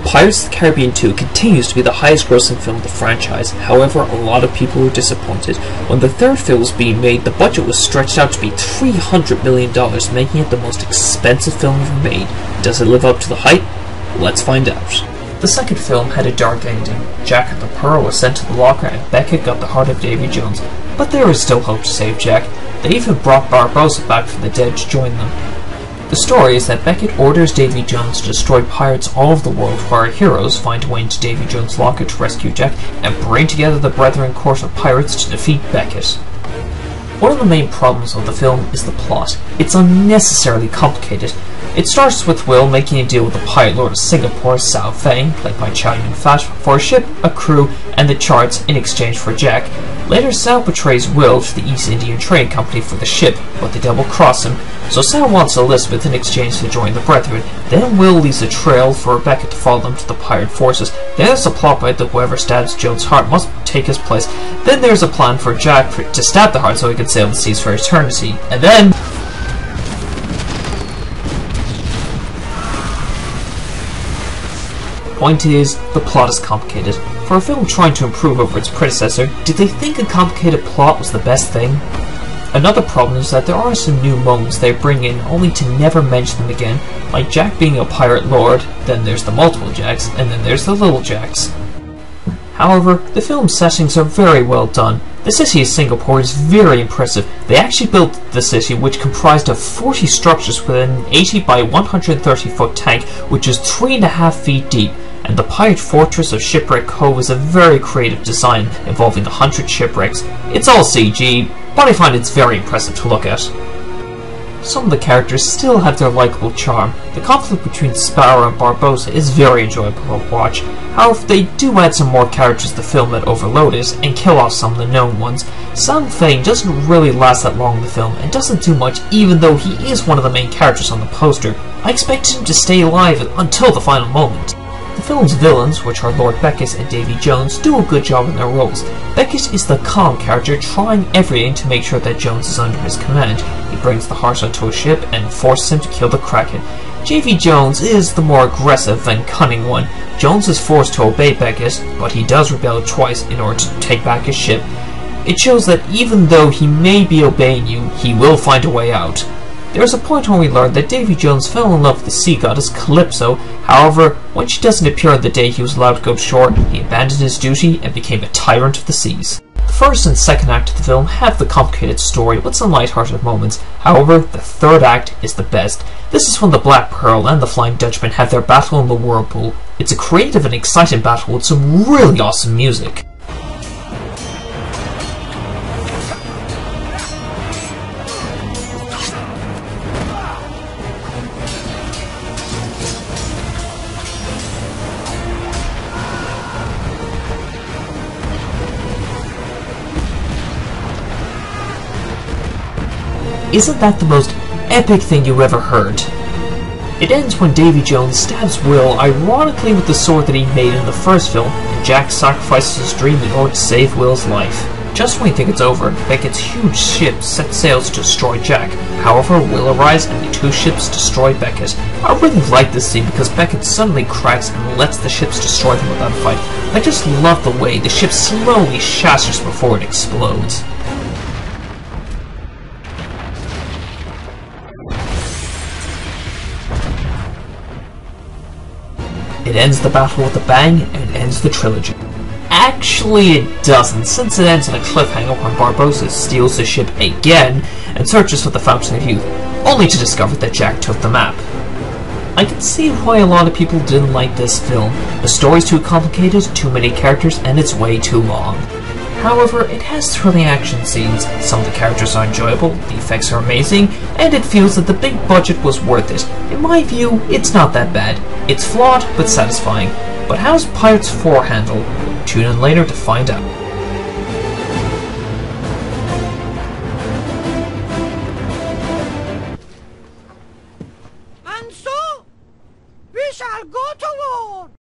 Pirates of the Caribbean 2 continues to be the highest grossing film of the franchise. However, a lot of people were disappointed. When the third film was being made, the budget was stretched out to be $300 million, making it the most expensive film ever made. Does it live up to the hype? Let's find out. The second film had a dark ending. Jack and the Pearl were sent to the locker and Beckett got the heart of Davy Jones. But there is still hope to save Jack. They even brought Barbossa back from the dead to join them. The story is that Beckett orders Davy Jones to destroy pirates all over the world, while our heroes find a way into Davy Jones' locker to rescue Jack and bring together the Brethren Court of Pirates to defeat Beckett. One of the main problems of the film is the plot. It's unnecessarily complicated. It starts with Will making a deal with the pirate lord of Singapore, Sao Feng, played by Chow Yun-fat, for a ship, a crew, and the charts in exchange for Jack. Later, Sao betrays Will to the East Indian Trading Company for the ship, but they double-cross him, so Sao wants Elizabeth in exchange to join the Brethren. Then Will leaves a trail for Beckett to follow them to the pirate forces. Then there's a plot point that whoever stabs Jones' heart must take his place. Then there's a plan for Jack to stab the heart so he can sail the seas for eternity. And then... point is, the plot is complicated. For a film trying to improve over its predecessor, did they think a complicated plot was the best thing? Another problem is that there are some new moments they bring in only to never mention them again, like Jack being a pirate lord, then there's the multiple Jacks, and then there's the little Jacks. However, the film's settings are very well done. The city of Singapore is very impressive. They actually built the city, which comprised of 40 structures with an 80 by 130 foot tank, which is 3.5 feet deep. And the pirate fortress of Shipwreck Cove is a very creative design, involving 100 shipwrecks. It's all CG, but I find it's very impressive to look at. Some of the characters still have their likeable charm. The conflict between Sparrow and Barbossa is very enjoyable to watch. However, they do add some more characters to the film that overload it, and kill off some of the known ones. Sao Feng doesn't really last that long in the film, and doesn't do much even though he is one of the main characters on the poster. I expected him to stay alive until the final moment. The film's villains, which are Lord Beckett and Davy Jones, do a good job in their roles. Beckett is the calm character, trying everything to make sure that Jones is under his command. He brings the heart onto a ship and forces him to kill the Kraken. Davy Jones is the more aggressive and cunning one. Jones is forced to obey Beckett, but he does rebel twice in order to take back his ship. It shows that even though he may be obeying you, he will find a way out. There is a point when we learn that Davy Jones fell in love with the sea goddess Calypso. However, when she doesn't appear on the day he was allowed to go ashore, he abandoned his duty and became a tyrant of the seas. The first and second act of the film have the complicated story with some light-hearted moments. However, the third act is the best. This is when the Black Pearl and the Flying Dutchman have their battle in the whirlpool. It's a creative and exciting battle with some really awesome music. Isn't that the most epic thing you ever heard? It ends when Davy Jones stabs Will, ironically with the sword that he made in the first film, and Jack sacrifices his dream in order to save Will's life. Just when you think it's over, Beckett's huge ship sets sails to destroy Jack. However, Will arrives and the two ships destroy Beckett. I really like this scene because Beckett suddenly cracks and lets the ships destroy them without a fight. I just love the way the ship slowly shatters before it explodes. It ends the battle with a bang, and ends the trilogy. Actually, it doesn't, since it ends on a cliffhanger when Barbossa steals the ship again and searches for the Fountain of Youth, only to discover that Jack took the map. I can see why a lot of people didn't like this film. The story's too complicated, too many characters, and it's way too long. However, it has thrilling action scenes, some of the characters are enjoyable, the effects are amazing, and it feels that the big budget was worth it. In my view, it's not that bad. It's flawed, but satisfying. But how's Pirates 4 handled? Tune in later to find out.